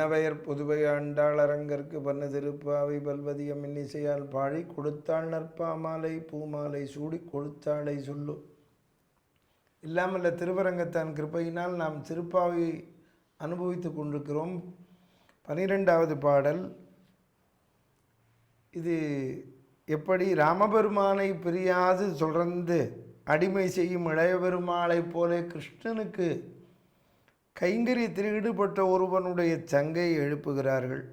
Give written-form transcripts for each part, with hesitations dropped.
பண்ணவையர் புதுவை ஆண்டாள் அரங்கற்கு பண்ண திருப்பாவை பல்வதியம் இன்னிசையால் பாழி கொடுத்தாள் நற்பாமாலை பூமாலை சூடி கொடுத்தாளை சொல்லு. இல்லாமல்ல திருவரங்கத்தான் கிருப்பையினால் நாம் திருப்பாவை அனுபவித்து கொண்டிருக்கிறோம். 12வது பாடல். இது எப்படி ராமபெருமானை பிரியாது தொடர்ந்து அடிமை செய்யும் இளையபெருமாளை போல கிருஷ்ணனுக்கு கைங்கரியத்தில் ஈடுபட்ட ஒருவனுடைய சங்கை எழுப்புகிறார்கள்.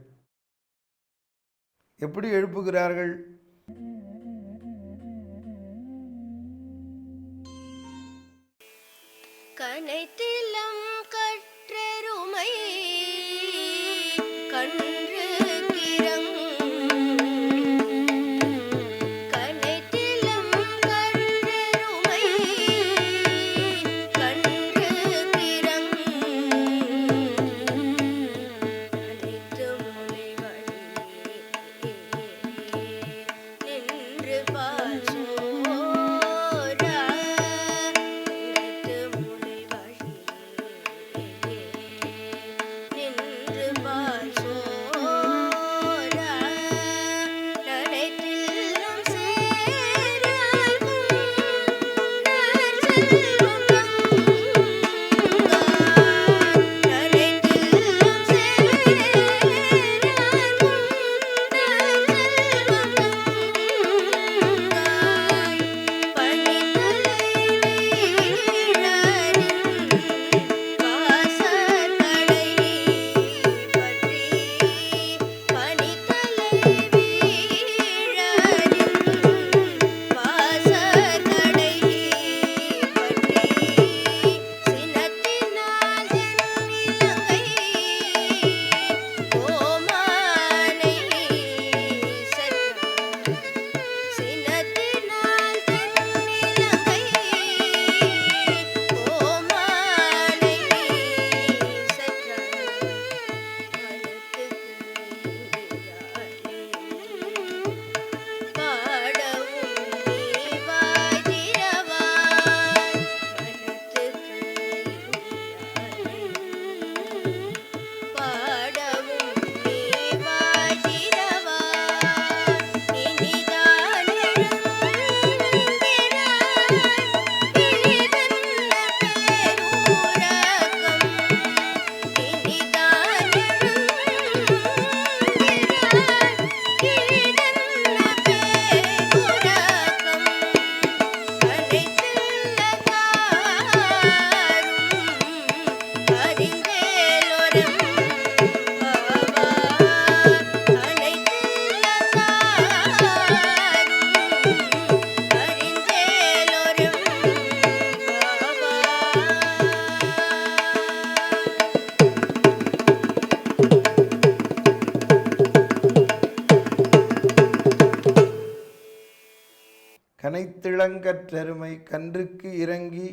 எப்படி எழுப்புகிறார்கள்? கனைத்திலம் கற்றருமை கன்று கனைத்திளங்கற்றருமை கன்றுக்கு இறங்கி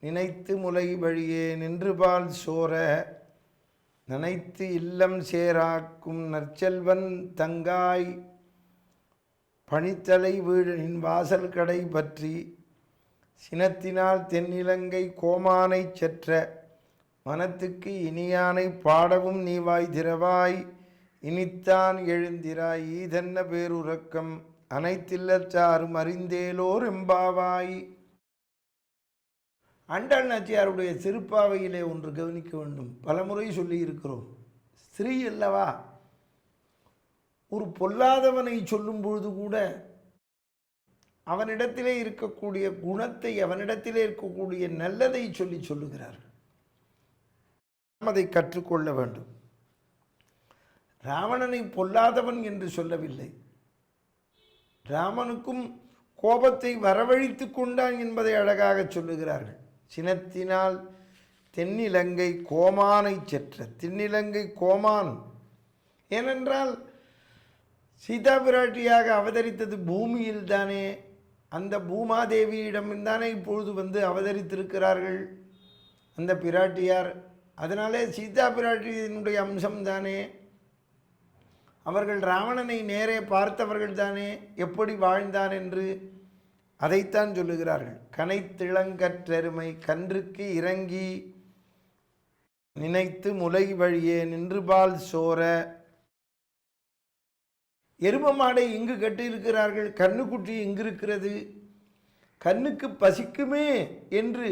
நினைத்து முலை வழியே நின்றுபால் சோர நனைத்து இல்லம் சேராக்கும் நற்செல்வன் தங்காய் பணித்தலை வீழின் வாசல் கடை பற்றி சினத்தினால் தென்னிலங்கை கோமானை செற்ற மனத்துக்கு இனியானை பாடவும் நீவாய் திரவாய் இனித்தான் எழுந்திராய் ஈதென்ன பேருறக்கம் அனைத்தில்லச்சாரும் அறிந்தேலோர் எம்பாவாய். ஆண்டாள் நாச்சியாருடைய திருப்பாவையிலே ஒன்று கவனிக்க வேண்டும். பலமுறை சொல்லியிருக்கிறோம். ஸ்ரீ அல்லவா, ஒரு பொல்லாதவனை சொல்லும் பொழுது கூட அவனிடத்திலே இருக்கக்கூடிய குணத்தை, அவனிடத்திலே இருக்கக்கூடிய நல்லதை சொல்லுகிறார்கள். நாம் அதை கற்றுக்கொள்ள வேண்டும். ராவணனை பொல்லாதவன் என்று சொல்லவில்லை. ராமனுக்கும் கோபத்தை வரவழைத்து கொண்டான் என்பதை அழகாக சொல்லுகிறார்கள். சினத்தினால் தென்னிலங்கை கோமானை செற்ற. தென்னிலங்கை கோமான் ஏனென்றால் சீதா பிராட்டியாக அவதரித்தது பூமியில் தானே. அந்த பூமாதேவியிடம் தானே இப்பொழுது அவதரித்திருக்கிறார்கள் அந்த பிராட்டியார். அதனாலே சீதா பிராட்டியினுடைய அம்சம்தானே. அவர்கள் ராவணனை நேரே பார்த்தவர்கள் தானே, எப்படி வாழ்ந்தான் என்று அதைத்தான் சொல்லுகிறார்கள். கனைத்திளங்கற்றெருமை கன்றுக்கு இறங்கி நினைத்து முலை வழியே நின்று பால் சோர. எரும மாடை இங்கு கட்டியிருக்கிறார்கள், கண்ணுக்குட்டி இங்கு இருக்கிறது, கண்ணுக்கு பசிக்குமே என்று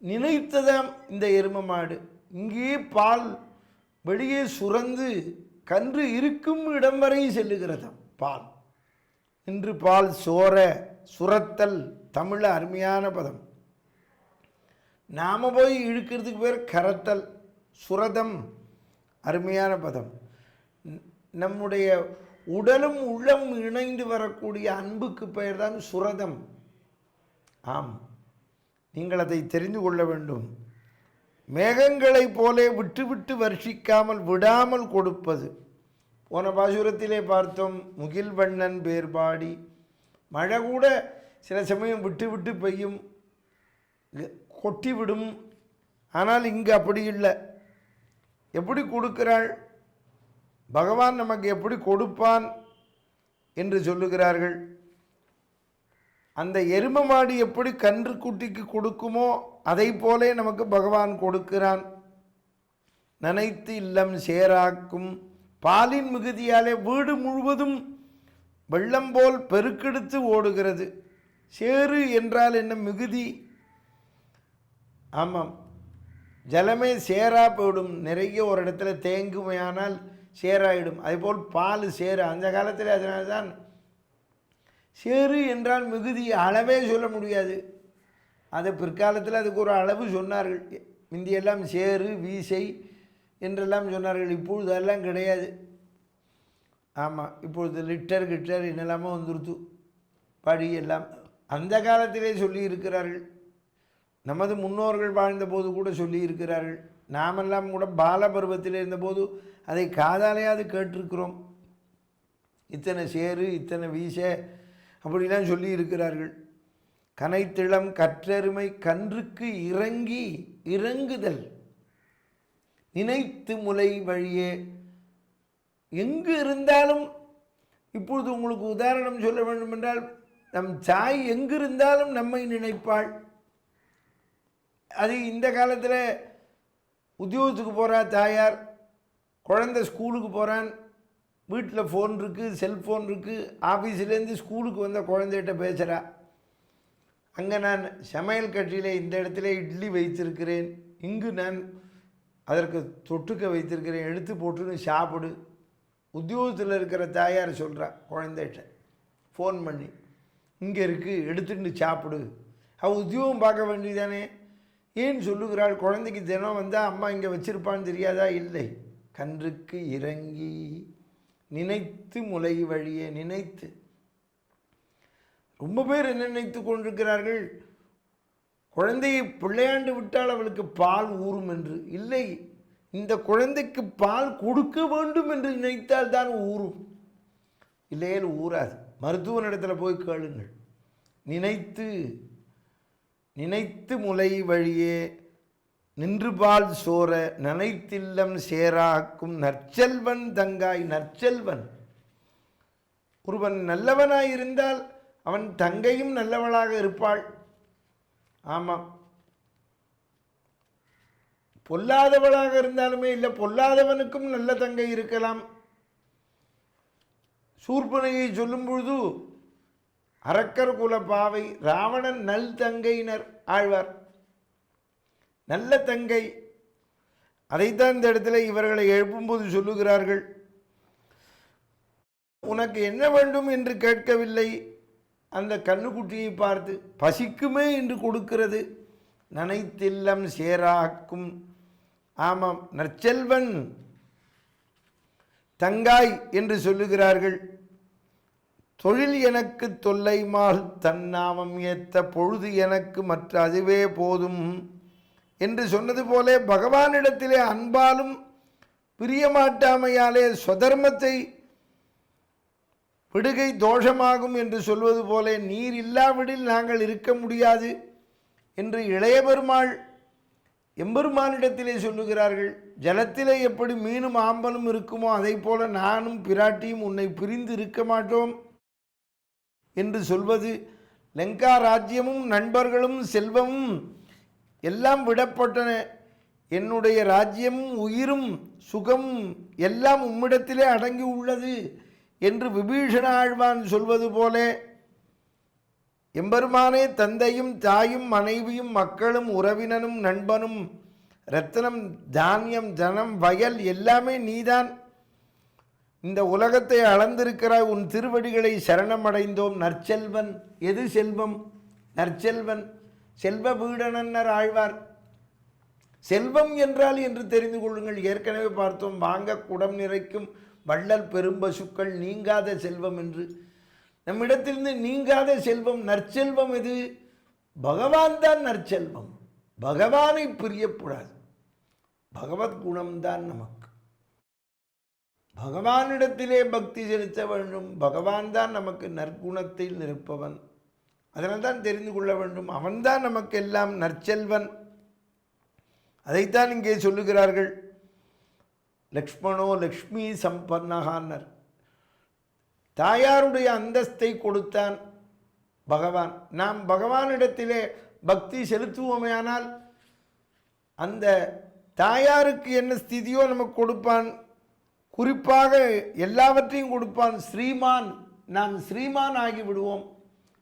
நினைத்ததாம் இந்த எரும மாடு. இங்கே பால் வெளியே சுரந்து கன்று இருக்கும் இடம் வரை செல்லுகிறதாம் பால். இன்று பால் சோர, சுரத்தல் தமிழ அருமையான பதம். நாம போய் இழுக்கிறதுக்கு பேர் கரத்தல், சுரதம் அருமையான பதம். நம்முடைய உடலும் உள்ளம் இணைந்து வரக்கூடிய அன்புக்கு பெயர் தான் சுரதம். ஆம், நீங்கள் அதை தெரிந்து கொள்ள வேண்டும். மேகங்களைப் போலே விட்டு விட்டு வர்ஷிக்காமல் விடாமல் கொடுப்பது. போன பாசுரத்திலே பார்த்தோம், முகில் வண்ணன் பேர்பாடி. மழை கூட சில சமயம் விட்டு விட்டு பெய்யும், கொட்டி விடும். ஆனால் இங்கு அப்படி இல்லை. எப்படி கொடுக்கிறாள் பகவான், நமக்கு எப்படி கொடுப்பான் என்று சொல்லுகிறார்கள். அந்த எரும மாடு எப்படி கன்று குட்டிக்கு கொடுக்குமோ அதை போலே நமக்கு பகவான் கொடுக்கிறான். நனைத்து இல்லம் சேராக்கும். பாலின் மிகுதியாலே வீடு முழுவதும் வெள்ளம் போல் பெருக்கெடுத்து ஓடுகிறது. சேறு என்றால் என்ன? மிகுதி. ஆமாம், ஜலமே சேரா போயிடும். நிறைய ஒரு இடத்துல தேங்குமையானால் சேராயிடும். அதேபோல் பால் சேரு. அந்த காலத்தில் அதனால தான் சேரு என்றால் மிகுதி, அளவே சொல்ல முடியாது. அதை பிற்காலத்தில் அதுக்கு ஒரு அளவு சொன்னார்கள். முந்தியெல்லாம் சேரு வீசை என்றெல்லாம் சொன்னார்கள். இப்பொழுது அதெல்லாம் கிடையாது. ஆமாம், இப்பொழுது லிட்டர் கிட்டர் என்னெல்லாமோ வந்துருத்து, படி எல்லாம். அந்த காலத்திலே சொல்லி இருக்கிறார்கள். நமது முன்னோர்கள் வாழ்ந்தபோது கூட சொல்லி இருக்கிறார்கள். நாமெல்லாம் கூட பால பருவத்தில் இருந்தபோது அதை காதாலையாவது கேட்டிருக்கிறோம். இத்தனை சேரு இத்தனை வீச அப்படிலாம் சொல்லி இருக்கிறார்கள். கனைத்திளம் கற்றெருமை கன்றுக்கு இறங்கி இறங்குதல். நினைத்து முலை வழியே. எங்கு இருந்தாலும், இப்பொழுது உங்களுக்கு உதாரணம் சொல்ல வேண்டும் என்றால், நம் தாய் எங்கு இருந்தாலும் நம்மை நினைப்பாள். அது இந்த காலத்தில் உத்தியோகத்துக்கு போகிறா தாயார், குழந்தை ஸ்கூலுக்கு போகிறான், வீட்டில் ஃபோன் இருக்குது, செல்ஃபோன் இருக்குது, ஆஃபீஸ்லேருந்து ஸ்கூலுக்கு வந்த குழந்தைகிட்ட பேசுகிறா. அங்கே நான் சமையல் கட்டியில் இந்த இடத்துல இட்லி வைத்திருக்கிறேன், இங்கு நான் அதற்கு தொட்டுக்க வைத்திருக்கிறேன், எடுத்து போட்டுன்னு சாப்பிடு. உத்தியோகத்தில் இருக்கிற தாயார் சொல்கிறா குழந்தைகிட்ட ஃபோன் பண்ணி, இங்கே இருக்குது எடுத்துட்டு சாப்பிடு. அவள் உத்தியோகம் பார்க்க வேண்டியதானே. ஏன் சொல்லுகிறாள்? குழந்தைக்கு தினம் வந்தால் அம்மா இங்கே வச்சிருப்பான்னு தெரியாதா? இல்லை, கன்றுக்கு இறங்கி நினைத்து முலை வழியே. நினைத்து. ரொம்ப பேர் என்ன நினைத்து கொண்டிருக்கிறார்கள், குழந்தையை பிள்ளையாண்டு விட்டால் அவளுக்கு பால் ஊறும் என்று. இல்லை, இந்த குழந்தைக்கு பால் கொடுக்க வேண்டும் என்று நினைத்தால் தான் ஊறும், இல்லையே ஊறாது. மருத்துவனிடத்தில் போய் கேளுங்கள். நினைத்து நினைத்து முலை வழியே நின்று பால் சோர. நனைத்தில்லம் சேராக்கும் நற்செல்வன் தங்காய். நற்செல்வன் ஒருவன் நல்லவனாயிருந்தால் அவன் தங்கையும் நல்லவளாக இருப்பாள். ஆமாம், பொல்லாதவளாக இருந்தாலுமே இல்லை, பொல்லாதவனுக்கும் நல்ல தங்கை இருக்கலாம். சூர்பனையை சொல்லும் பொழுது அரக்கர் குல பாவை ராவணன் நல் தங்கையினர் ஆழ்வார். நல்ல தங்கை. அதைத்தான் இந்த இடத்துல இவர்களை எழுப்பும்போது சொல்லுகிறார்கள். உனக்கு என்ன வேண்டும் என்று கேட்கவில்லை. அந்த கண்ணுக்குட்டியை பார்த்து பசிக்குமே என்று கொடுக்கிறது. நனைத்தில்லம் சேராக்கும். ஆமாம், நற்செல்வன் தங்காய் என்று சொல்லுகிறார்கள். தொழில் எனக்கு தொல்லைமால் தன்னாமம் ஏத்த பொழுது எனக்கு மற்ற அதுவே போதும் என்று சொன்னது போலே பகவானிடத்திலே அன்பாலும் பிரியமாட்டாமையாலே ஸ்வதர்மத்தை விடுகை தோஷமாகும் என்று சொல்வது போலே நீர் இல்லாவிடில் நாங்கள் இருக்க முடியாது என்று இளைய பெருமாள் எம்பெருமானிடத்திலே சொல்லுகிறார்கள். ஜலத்திலே எப்படி மீனும் ஆம்பலும் இருக்குமோ அதை போல நானும் பிராட்டியும் உன்னை பிரிந்து இருக்க மாட்டோம் என்று சொல்வது. லங்கா ராஜ்யமும் நண்பர்களும் செல்வமும் எல்லாம் விடப்பட்டன. என்னுடைய ராஜ்யம் உயிரும் சுகம் எல்லாம் உம்மிடத்திலே அடங்கி உள்ளது என்று விபீஷண ஆழ்வான் சொல்வது போல எம்பெருமானே தந்தையும் தாயும் மனைவியும் மக்களும் உறவினனும் நண்பனும் ரத்தனம் தானியம் ஜனம் வயல் எல்லாமே நீதான். இந்த உலகத்தை அளந்திருக்கிறாய், உன் திருவடிகளை சரணமடைந்தோம். நற்செல்வன், எது செல்வம்? நற்செல்வன், செல்வ வீடனர் ஆழ்வார். செல்வம் என்றால் என்று தெரிந்து கொள்ளுங்கள். ஏற்கனவே பார்த்தோம், வாங்க குடம் நிறைக்கும் வள்ளல் பெரும்பசுக்கள் நீங்காத செல்வம் என்று. நம்மிடத்திலிருந்து நீங்காத செல்வம் நற்செல்வம் எது? பகவான் தான் நற்செல்வம். பகவானை பிரியப்படாது, பகவத் குணம்தான் நமக்கு. பகவானிடத்திலே பக்தி செலுத்த வேண்டும். பகவான் தான் நமக்கு நற்குணத்தில் நிற்பவன். அதனால்தான் தெரிந்து கொள்ள வேண்டும், அவன்தான் நமக்கு எல்லாம் நற்செல்வன். அதைத்தான் இங்கே சொல்லுகிறார்கள். லக்ஷ்மணோ லக்ஷ்மி சம்பன்னகான்னர். தாயாருடைய அந்தஸ்தை கொடுத்தான் பகவான். நாம் பகவானிடத்திலே பக்தி செலுத்துவோமேயானால் அந்த தாயாருக்கு என்ன ஸ்திதியோ நமக்கு கொடுப்பான். குறிப்பாக எல்லாவற்றையும் கொடுப்பான். ஸ்ரீமான், நாம் ஸ்ரீமான் ஆகிவிடுவோம்.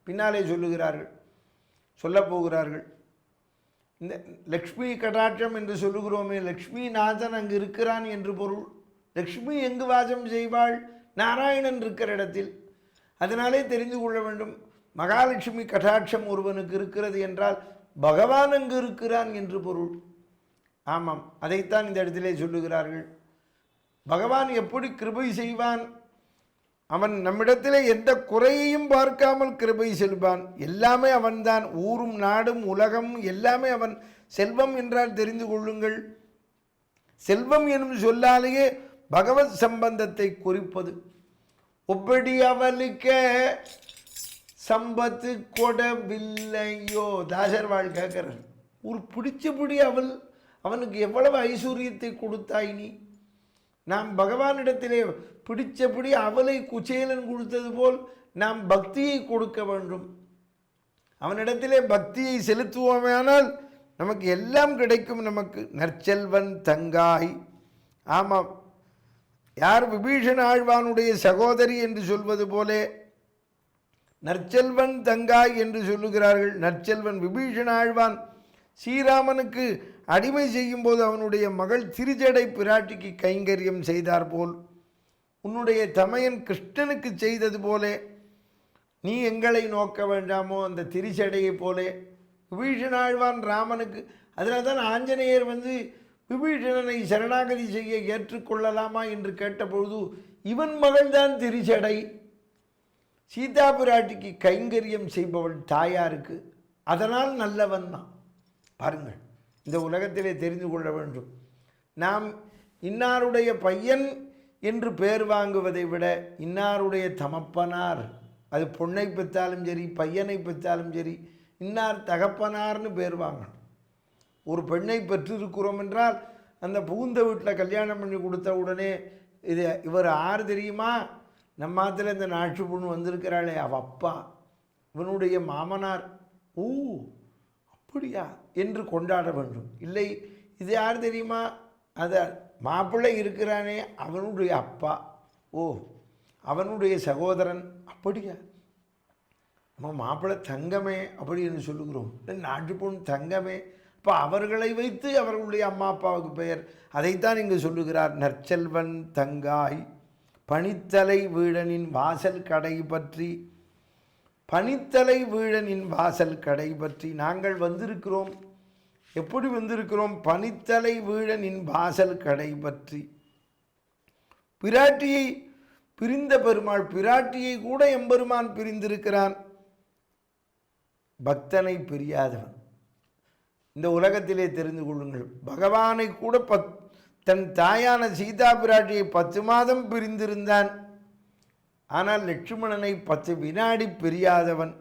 பின்னாலே சொல்லுகிறார்கள், சொல்லப்போகிறார்கள். இந்த லக்ஷ்மி கடாட்சம் என்று சொல்லுகிறோமே, லக்ஷ்மிநாதன் அங்கு இருக்கிறான் என்று பொருள். லக்ஷ்மி எங்கு வாசம் செய்வாள்? நாராயணன் இருக்கிற இடத்தில். அதனாலே தெரிந்து கொள்ள வேண்டும், மகாலட்சுமி கடாட்சம் ஒருவனுக்கு இருக்கிறது என்றால் பகவான் அங்கு இருக்கிறான் என்று பொருள். ஆமாம், அதைத்தான் இந்த இடத்திலே சொல்லுகிறார்கள். பகவான் எப்படி கிருபை செய்வான்? அவன் நம்மிடத்திலே எந்த குறையையும் பார்க்காமல் கிருபை செல்வான். எல்லாமே அவன்தான். ஊரும் நாடும் உலகம் எல்லாமே அவன். செல்வம் என்றால் தெரிந்து கொள்ளுங்கள், செல்வம் எனும் சொல்லாலேயே பகவத் சம்பந்தத்தை குறிப்பது. ஒப்படி அவளுக்க சம்பத்து கொடவில்லையோ, தாசர்வாள் கேட்கிறார். ஒரு பிடிச்சபடி அவனுக்கு எவ்வளவு ஐஸ்வர்யத்தை கொடுத்தாய் நீ. நாம் பகவானிடத்திலே பிடிச்சபடி அவளை குச்சேலன் கொடுத்தது போல் நாம் பக்தியை கொடுக்க வேண்டும். அவனிடத்திலே பக்தியை செலுத்துவோமானால் நமக்கு எல்லாம் கிடைக்கும். நமக்கு நற்செல்வன் தங்காய். ஆமாம், யார் விபீஷண ஆழ்வானுடைய சகோதரி என்று சொல்வது போலே நற்செல்வன் தங்காய் என்று சொல்லுகிறார்கள். நற்செல்வன் விபீஷண ஆழ்வான் ஸ்ரீராமனுக்கு அடிமை செய்யும் போது அவனுடைய மகள் திருஜடை பிராட்டிக்கு கைங்கரியம் செய்தார் போல், உன்னுடைய தமையன் கிருஷ்ணனுக்கு செய்தது போலே நீ எங்களை நோக்க வேண்டாமோ அந்த திருச்சடையை போலே விபீஷண ஆழ்வான் ராமனுக்கு. அதனால் தான் ஆஞ்சநேயர் விபீஷணனை சரணாகதி செய்ய ஏற்றுக்கொள்ளலாமா என்று கேட்டபொழுது இவன் மகள்தான் திருச்சடை. சீதா பிராட்டிக்கு கைங்கரியம் செய்பவள் தாயாருக்கு. அதனால் நல்லவன் தான். பாருங்கள், இந்த உலகத்திலே தெரிந்து கொள்ள வேண்டும், நாம் இன்னாருடைய பையன் என்று பெயர் வாங்குவதை விட இன்னாருடைய தமப்பனார், அது பொண்ணை பெற்றாலும் சரி பையனை பெற்றாலும் சரி, இன்னார் தகப்பனார்னு பேர் வாங்கணும். ஒரு பெண்ணை பெற்றிருக்கிறோம் என்றால் அந்த புகுந்த வீட்டில் கல்யாணம் பண்ணி கொடுத்த உடனே இவர் ஆறு தெரியுமா, நம்ம ஆற்றுல இந்த நாட்டு பொண்ணு வந்திருக்கிறாளே அவள் அப்பா, இவனுடைய மாமனார், ஓ அப்படியா என்று கொண்டாட வேண்டும். இல்லை, இது யார் தெரியுமா, அதை மாப்பிள்ளை இருக்கிறானே அவனுடைய அப்பா, ஓ அவனுடைய சகோதரன், அப்படியா நம்ம மாப்பிள்ளை தங்கமே அப்படின்னு சொல்லுகிறோம். நாட்டு பொண்ணு தங்கமே. இப்போ அவர்களை வைத்து அவர்களுடைய அம்மா அப்பாவுக்கு பெயர். அதைத்தான் இங்கு சொல்லுகிறார். நற்செல்வன் தங்காய் பனித்தலை வீழனின் வாசல் கடை பற்றி. பனித்தலை வீழனின் வாசல் கடை பற்றி நாங்கள் வந்திருக்கிறோம். எப்படி வந்திருக்கிறோம்? பனித்தலை வீழனின் வாசல் கடை பற்றி. பிராட்டியை பிரிந்த பெருமாள், பிராட்டியை கூட எம்பெருமான் பிரிந்திருக்கிறான். பக்தனை பிரியாதவன். இந்த உலகத்திலே தெரிந்து கொள்ளுங்கள், பகவானை கூட தன் தாயான சீதா பிராட்டியை 10 மாதம் பிரிந்திருந்தான். ஆனால் லட்சுமணனை 10 வினாடி பிரியாதவன்.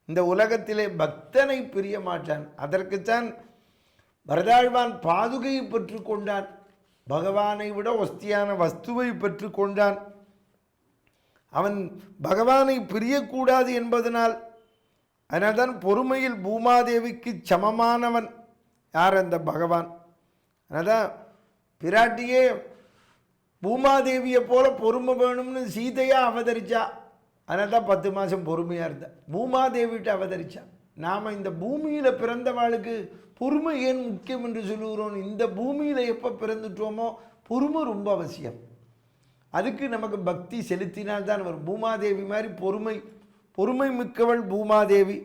இந்த உலகத்திலே பக்தனை பிரிய மாட்டான். அதற்குத்தான் பரதாழ்வான் பாதுகையை பெற்று கொண்டான். பகவானை விட ஒஸ்தியான வஸ்துவை பெற்று கொண்டான். அவன் பகவானை பிரியக்கூடாது என்பதனால். அதனால்தான் பொறுமையில் பூமாதேவிக்கு சமமானவன் யார்? அந்த பகவான். அதான் பிராட்டியே பூமாதேவியை போல பொறுமை வேணும்னு சீதையா அவதரிச்சா. அதனால தான் 10 மாதம் பொறுமையாக இருந்தா. பூமாதேவிட்டு அவதரிச்சா. நாம் இந்த பூமியில் பிறந்தவாளுக்கு பொறுமை ஏன் முக்கியம் என்று சொல்லுகிறோம். இந்த பூமியில் எப்போ பிறந்துட்டோமோ பொறுமை ரொம்ப அவசியம். அதுக்கு நமக்கு பக்தி செலுத்தினால்தான் வரும். பூமாதேவி மாதிரி பொறுமை மிக்கவள் பூமாதேவி.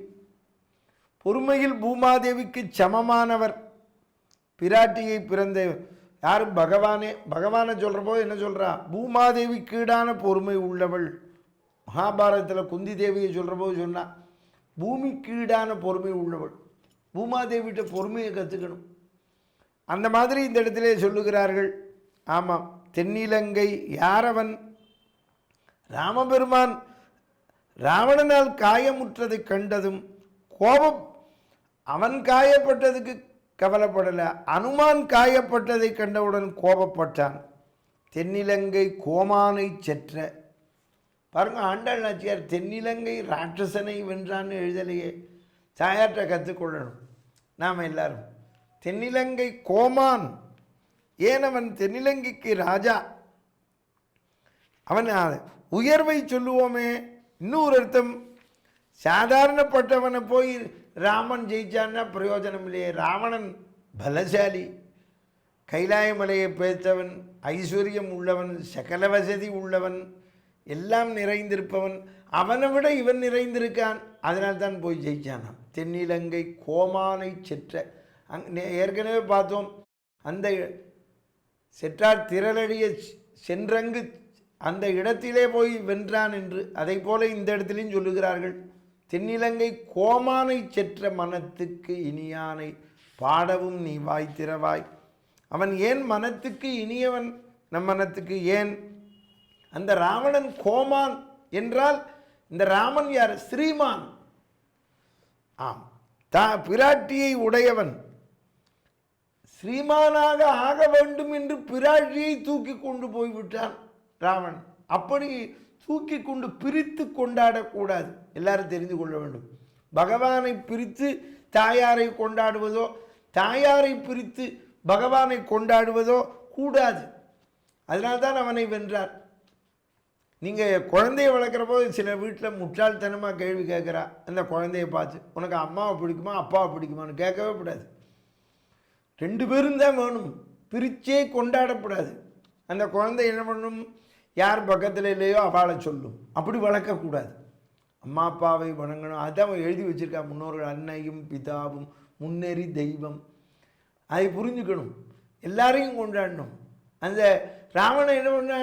பொறுமையில் பூமாதேவிக்கு சமமானவர் பிராட்டியை பிறந்த யாரும் பகவானை சொல்கிறப்போ என்ன சொல்கிறா, பூமாதேவிக்கு ஈடான பொறுமை உள்ளவள். மகாபாரதத்தில் குந்தி தேவியை சொல்கிறப்போ சொன்னா பூமிக்கு ஈடான பொறுமை உள்ளவள். பூமாதேவிட்ட பொறுமையை கற்றுக்கணும். அந்த மாதிரி இந்த இடத்திலே சொல்லுகிறார்கள். ஆமாம், தென்னிலங்கை யாரவன் ராமபெருமான் ராவணனால் காயமுற்றதை கண்டதும் கோபம், அவன் காயப்பட்டதுக்கு கவலைப்படலை, அனுமான் காயப்பட்டதை கண்டவுடன் கோபப்பட்டான். தென்னிலங்கை கோமானை செற்ற. பாருங்க, ஆண்டாள் நாச்சியார் தென்னிலங்கை ராட்சசனை வென்றான்னு எழுதலையே. தாயார்கிட்ட கற்றுக்கொள்ளணும் நாம் எல்லாரும். தென்னிலங்கை கோமான், ஏன் அவன் தென்னிலங்கைக்கு ராஜா. அவன் உயர்வை சொல்லுவோமே. இன்னொரு அர்த்தம், சாதாரணப்பட்டவனை போய் ராமன் ஜெயிச்சான்னா பிரயோஜனம் இல்லையே. ராவணன் பலசாலி, கைலாய மலையை பேர்த்தவன், ஐஸ்வர்யம் உள்ளவன், சகல வசதி உள்ளவன், எல்லாம் நிறைந்திருப்பவன். அவனை விட இவன் நிறைந்திருக்கான். அதனால்தான் போய் ஜெயிச்சானான். தென்னிலங்கை கோமானை செற்ற. ஏற்கனவே பார்த்தோம், அந்த செற்றார் திரளடிய சென்றங்கு அந்த இடத்திலே போய் வென்றான் என்று. அதை போல இந்த இடத்திலையும் சொல்லுகிறார்கள். தென்னிலங்கை கோமானை செற்ற மனத்துக்கு இனியானை பாடவும் நீ வாய் திறவாய். அவன் ஏன் மனத்துக்கு இனியவன், நம் மனத்துக்கு ஏன்? அந்த ராவணன் கோமான் என்றால் இந்த ராமன் யார்? ஸ்ரீமான். ஆம், பிராட்டியை உடையவன். ஸ்ரீமானாக ஆக வேண்டும் என்று பிராட்டியை தூக்கி கொண்டு போய்விட்டான் ராவணன். அப்படி தூக்கி கொண்டு பிரித்து கொண்டாடக்கூடாது. எல்லாரும் தெரிந்து கொள்ள வேண்டும். பகவானை பிரித்து தாயாரை கொண்டாடுவதோ, தாயாரை பிரித்து பகவானை கொண்டாடுவதோ கூடாது. அதனால்தான் அவனை வென்றார். நீங்கள் குழந்தைய வளர்க்குற போது சில வீட்டில் முட்டாள்தனமாக கேள்வி கேட்குறா. அந்த குழந்தைய பார்த்து, உனக்கு அம்மாவை பிடிக்குமா அப்பாவை பிடிக்குமான்னு கேட்கவே கூடாது. 2 பேரும் தான் வேணும், பிரிச்சே கொண்டாடக்கூடாது. அந்த குழந்தை என்ன பண்ணணும், யார் பக்கத்தில் இல்லையோ அவளை சொல்லும். அப்படி வளர்க்கக்கூடாது. அம்மா அப்பாவை வணங்கணும். அதுதான் எழுதி வச்சுருக்கா முன்னோர்கள். அன்னையும் பிதாவும் முன்னேறி தெய்வம். அதை புரிஞ்சுக்கணும். எல்லாரையும் கொண்டாடணும். அந்த ராவணன் என்ன பண்ண,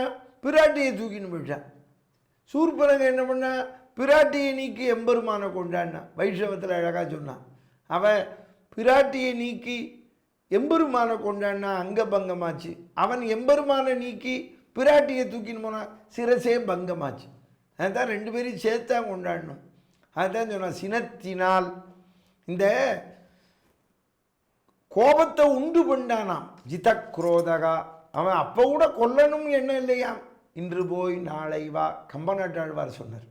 பிராட்டியை தூக்கின்னு போயிட்டான். சூர்பனக என்ன பண்ண, பிராட்டியை நீக்கி எம்பெருமானை கொண்டாடினான். வைஷ்ணவத்தில் அழகாக சொன்னான். அவன் பிராட்டியை நீக்கி எம்பெருமானை கொண்டாடினா அங்க பங்கமாச்சு. அவன் எம்பெருமானை நீக்கி பிராட்டியை தூக்கின்னு போனான், சிரசே பங்கமாச்சு. அதுதான் 2 பேரையும் சேர்த்தா கொண்டாடணும். அதுதான் சொன்னான், சினத்தினால் இந்த கோபத்தை உண்டு பண்ணானாம். ஜிதக்ரோதகா. அவன் அப்போ கூட கொல்லணும் என்ன இல்லையாம். இன்று போய் நாளை வா. கம்பநாட்டாழ்வார் சொன்னார்.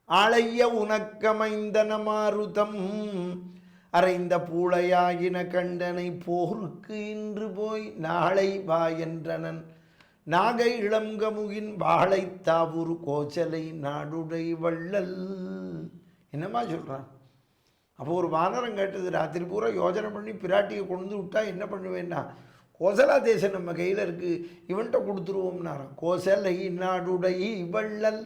ஆளைய உனக்கமைந்தன மாருதம் அறைந்த பூளையாயின கண்டனை போருக்கு இன்று போய் நாளை வா என்றனன் நாகை இளங்கமுகின் வாழை தாவூர் கோச்சலை நாடுடை வள்ளல். என்னம்மா சொல்கிறான். அப்போ ஒரு வானரம் கேட்டது, ராத்திரி பூரா யோஜனை பண்ணி பிராட்டியை கொண்டு விட்டா என்ன பண்ணுவேன்னா, கோசலா தேசம் நம்ம கையில் இருக்குது, இவன்கிட்ட கொடுத்துருவோம்னாராம். கோசலை நாடுடை வள்ளல்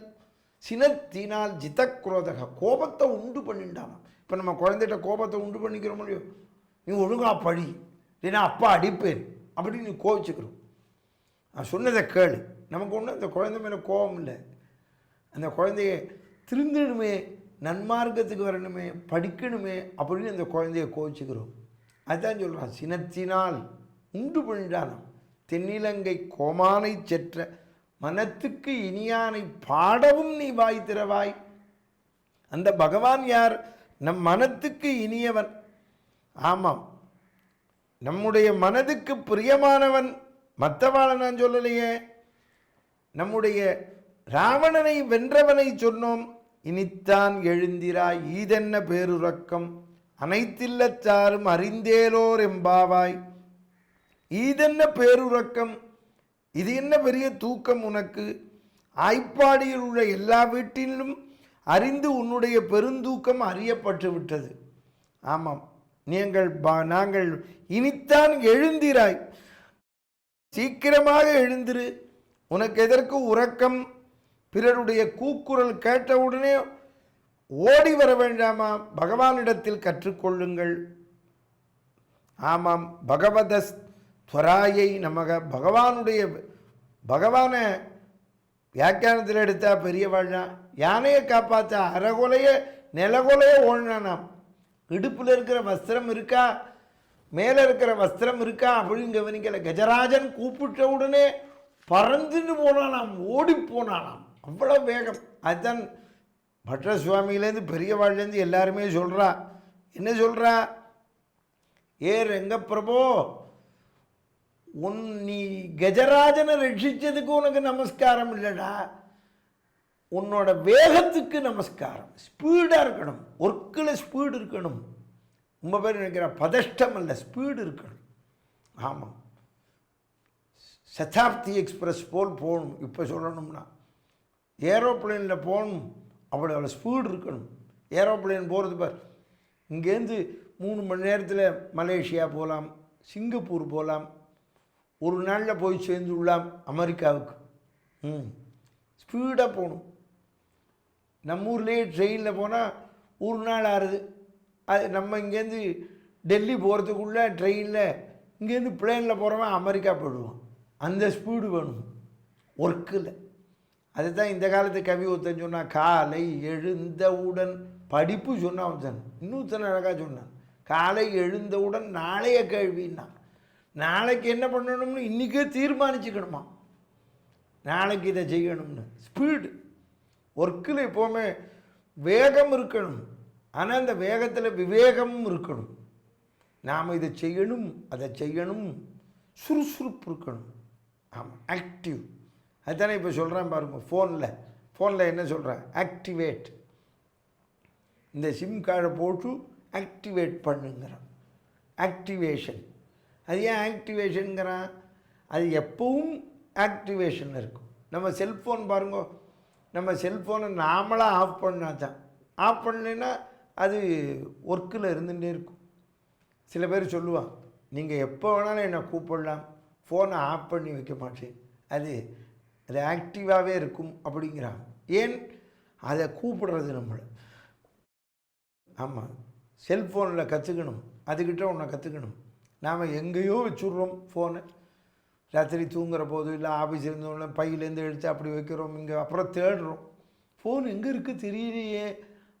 சினத்தினால் ஜிதக்ரோதக. கோபத்தை உண்டு பண்ணிட்டானாம். இப்போ நம்ம குழந்தைகிட்ட கோபத்தை உண்டு பண்ணிக்கிறோம் இல்லையோ, நீ ஒழுங்கா படி, இல்லைன்னா அப்பா அடிப்பேன் அப்படின்னு நீ கோவிச்சுக்கிறோம். நான் சொன்னதை கேளு. நமக்கு ஒன்றும் அந்த குழந்தை மேலே கோபம் இல்லை. அந்த குழந்தைய திருந்திடுமே, நன்மார்க்கத்துக்கு வரணுமே, படிக்கணுமே அப்படின்னு அந்த குழந்தைய கோவிச்சுக்கிறோம். அதுதான் சொல்கிறான், சினத்தினால் உண்டு பண்ணிட்டானாம். தென்னிலங்கை கோமானை செற்ற மனத்துக்கு இனியானை பாடவும் நீ வாய் திறவாய். அந்த பகவான் யார்? நம் மனத்துக்கு இனியவன். ஆமாம், நம்முடைய மனதுக்கு பிரியமானவன். மற்றவாளை நான் சொல்லலையே. நம்முடைய ராவணனை வென்றவனை சொன்னோம். இனித்தான் எழுந்திராய் ஈதென்ன பேருறக்கம் அனைத்தில்லத்தாரும் அறிந்தேலோர் எம்பாவாய். ஈதென்ன பேருறக்கம், இது என்ன பெரிய தூக்கம் உனக்கு? ஆய்ப்பாடியில் உள்ள எல்லா வீட்டிலும் அறிந்து உன்னுடைய பெருந்தூக்கம் அறியப்பட்டு விட்டது. ஆமாம், நாங்கள் இனித்தான் எழுந்திராய், சீக்கிரமாக எழுந்திரு. உனக்கு எதற்கு உறக்கம்? பிறருடைய கூக்குரல் கேட்டவுடனே ஓடி வர வேண்டாமா? பகவானிடத்தில் கற்றுக்கொள்ளுங்கள். ஆமாம், பகவதஸ் துவராயை நமக. பகவானை வியாக்கியானத்தில் எடுத்தா பெரியவாழ்னா யானையை காப்பாற்ற அறகொலைய நிலகொலைய ஓடினானாம். இடுப்பில் இருக்கிற வஸ்திரம் இருக்கா, மேலே இருக்கிற வஸ்திரம் இருக்கா அப்படின்னு கவனிக்கல. கஜராஜன் கூப்பிட்ட உடனே பறந்துன்னு போனானாம், ஓடி போனானாம். அவ்வளோ வேகம். அதுதான் பட்ர சுவாமியிலேருந்து பெரியவாழ்லேருந்து எல்லாருமே சொல்கிறா. என்ன சொல்கிறா? ஏ ரங்கப்பிரபோ, நீ கஜராஜனை ரட்சித்ததுக்கு உனக்கு நமஸ்காரம் இல்லைடா, உன்னோட வேகத்துக்கு நமஸ்காரம். ஸ்பீடாக இருக்கணும், ஒர்க்கில் ஸ்பீடு இருக்கணும். ரொம்ப பேர் நினைக்கிற பதஷ்டம் அல்ல, ஸ்பீடு இருக்கணும். ஆமாம், சதாப்தி எக்ஸ்பிரஸ் போல் போகணும். இப்போ சொல்லணும்னா ஏரோப்ளேனில் போகணும், அவ்வளோ ஸ்பீடு இருக்கணும். ஏரோப்ளேன் போகிறது பார், இங்கேருந்து 3 மணி நேரத்தில் மலேசியா போகலாம், சிங்கப்பூர் போகலாம், ஒரு நாளில் போய் சேர்ந்துடலாம் அமெரிக்காவுக்கு. ஸ்பீடாக போகணும். நம்ம ஊர்லேயே ட்ரெயினில் போனால் ஒரு நாள் ஆறுது. அது நம்ம இங்கேருந்து டெல்லி போகிறதுக்குள்ளே ட்ரெயினில், இங்கேருந்து பிளேனில் போகிறவன் அமெரிக்கா போயிடுவான். அந்த ஸ்பீடு வேணும் ஒர்க்கில். அதுதான் இந்த காலத்து கவி ஒருத்தன் சொன்னான், காலை எழுந்தவுடன் படிப்பு சொன்னான் ஒருத்தன். இன்னொருத்தன் அழகாக சொன்னான், காலை எழுந்தவுடன் நாளைய கேள்வின்னா. நாளைக்கு என்ன பண்ணணும்னு இன்றைக்கே தீர்மானிச்சுக்கணுமா, நாளைக்கு இதை செய்யணும்னு. ஸ்பீடு ஒர்க்கில் எப்போவுமே வேகம் இருக்கணும். ஆனால் அந்த வேகத்தில் விவேகமும் இருக்கணும். நாம் இதை செய்யணும், அதை செய்யணும், சுறுசுறுப்பு இருக்கணும். ஆமாம், ஆக்டிவ். அதுதானே இப்போ சொல்கிறேன் பாருங்க. ஃபோனில் என்ன சொல்கிறேன்? ஆக்டிவேட். இந்த சிம் கார்டை போட்டு ஆக்டிவேட் பண்ணுங்கிறான். ஆக்டிவேஷன். அது ஏன் ஆக்டிவேஷனுங்கிறான்? அது எப்பவும் ஆக்டிவேஷன் இருக்கும். நம்ம செல்ஃபோன் பாருங்க, நம்ம செல்ஃபோனை நாமளாக ஆஃப் பண்ணால் தான். ஆஃப் பண்ணலைன்னா அது ஒர்க்கில் இருந்துகிட்டே இருக்கும். சில பேர் சொல்லுவான், நீங்கள் எப்போ வேணாலும் என்னை கூப்பிடலாம், ஃபோனை ஆஃப் பண்ணி வைக்க மாட்டேன், அது ஆக்டிவாகவே இருக்கும் அப்படிங்கிறான். ஏன்? அதை கூப்பிடுறது நம்மளை. ஆமாம், செல்ஃபோனில் கற்றுக்கணும், அதுக்கிட்ட ஒன்றை கற்றுக்கணும். நாம் எங்கேயோ வச்சுட்றோம் ஃபோனை. ராத்திரி தூங்குகிற போது இல்லை ஆஃபீஸ் இருந்தோடனே பையிலேருந்து எடுத்து அப்படி வைக்கிறோம். இங்கே அப்புறம் தேடுறோம், ஃபோன் எங்கே இருக்குது தெரியலையே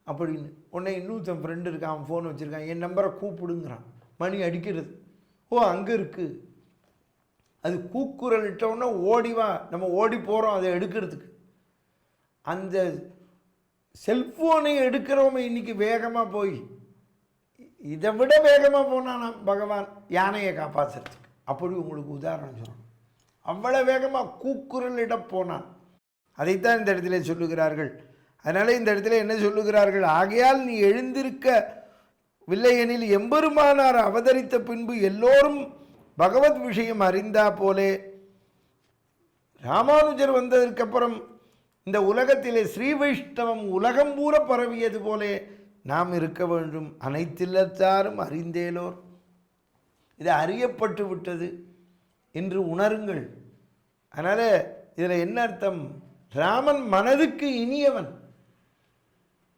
அப்படின்னு. உடனே இன்னொருத்தன் ஃப்ரெண்டு இருக்கான், அவன் ஃபோன் வச்சுருக்கான், என் நம்பரை கூப்பிடுங்கிறான். மணி அடிக்கிறது. ஓ, அங்கே இருக்குது. அது கூக்குரல் இட்டோன்னா ஓடிவா, நம்ம ஓடி போகிறோம் அதை எடுக்கிறதுக்கு. அந்த செல்ஃபோனை எடுக்கிறவங்க இன்றைக்கி வேகமாக போய் இதை விட வேகமாக போனானா பகவான் யானையை காப்பாற்றுறதுக்கு. அப்படி உங்களுக்கு உதாரணம் சொல்லணும். அவ்வளோ வேகமாக கூக்குரலிட போனான். அதைத்தான் இந்த இடத்துல சொல்லுகிறார்கள். அதனால் இந்த இடத்துல என்ன சொல்லுகிறார்கள்? ஆகையால் நீ எழுந்திருக்கவில்லை எனில் எம்பெருமானார் அவதரித்த பின்பு எல்லோரும் பகவத் விஷயம் அறிந்தா போலே ராமானுஜர் வந்ததற்கப்புறம் இந்த உலகத்திலே ஸ்ரீ வைஷ்ணவம் உலகம் பூரா பரவியது போலே நாம் இருக்க வேண்டும். அனைத்தில்லத்தாரும் அறிந்தேலோர், இது அறியப்பட்டு விட்டது என்று உணருங்கள். அதனால் இதில் என்ன அர்த்தம்? ராமன் மனதுக்கு இனியவன்.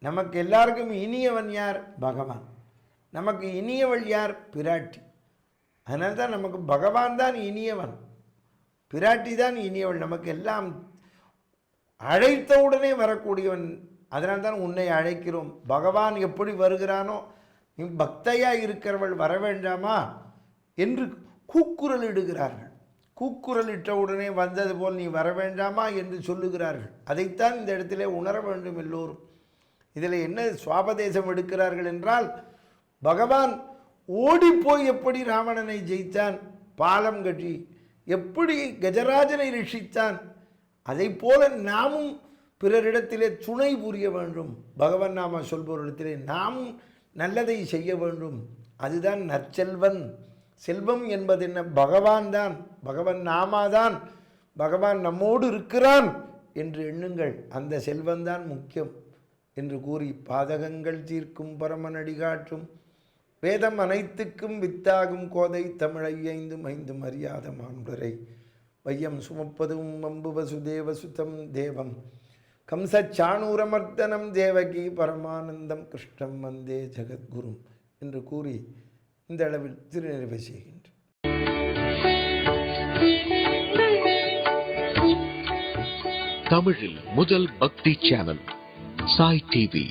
நமக்கு எல்லாருக்கும் இனியவன் யார்? பகவான். நமக்கு இனியவள் யார்? பிராட்டி. அதனால தான் நமக்கு பகவான் தான் இனியவன், பிராட்டி தான் இனியவள். நமக்கு எல்லாம் அழைத்தவுடனே வரக்கூடியவன். அதனால்தான் உன்னை அழைக்கிறோம். பகவான் எப்படி வருகிறானோ, நீ பக்தையாக இருக்கிறவள் வர வேண்டாமா என்று கூக்குரல் இடுகிறார்கள். கூக்குரல் இட்டவுடனே வந்தது போல் நீ வர வேண்டாமா என்று சொல்லுகிறார்கள். அதைத்தான் இந்த இடத்திலே உணர வேண்டும் எல்லோரும். இதில் என்ன சுவாபதேசம் எடுக்கிறார்கள் என்றால், பகவான் ஓடிப்போய் எப்படி ராவணனை ஜெயித்தான், பாலம் கட்டி எப்படி கஜராஜனை ரட்சித்தான், அதை போல நாமும் பிறரிடத்திலே துணை புரிய வேண்டும். பகவான் நாம சொல்பவரிடத்திலே நாமும் நல்லதை செய்ய வேண்டும். அதுதான் நற்செல்வன் செல்வம் என்பது என்ன? பகவான் தான், பகவான் நாமாதான், பகவான் நம்மோடு இருக்கிறான் என்று எண்ணுங்கள். அந்த செல்வந்தான் முக்கியம் என்று கூறி பாதகங்கள் தீர்க்கும் பரமனடி காட்டும் வேதம் அனைத்துக்கும் வித்தாகும் கோதை தமிழை 5 அறியாத மாண்புரை வையம் சுமப்பதும் வம்பு வசுதேவ சுதம் தேவம் கம்சச்சாணூரமர்த்தனம் தேவகி பரமானந்தம் கிருஷ்ணம் வந்தே ஜெகத்குரும் என்று கூறி இந்த அளவில் திருநிறைவு செய்கின்றேன். தமிழில் முதல் பக்தி சேனல் சாய் டிவி.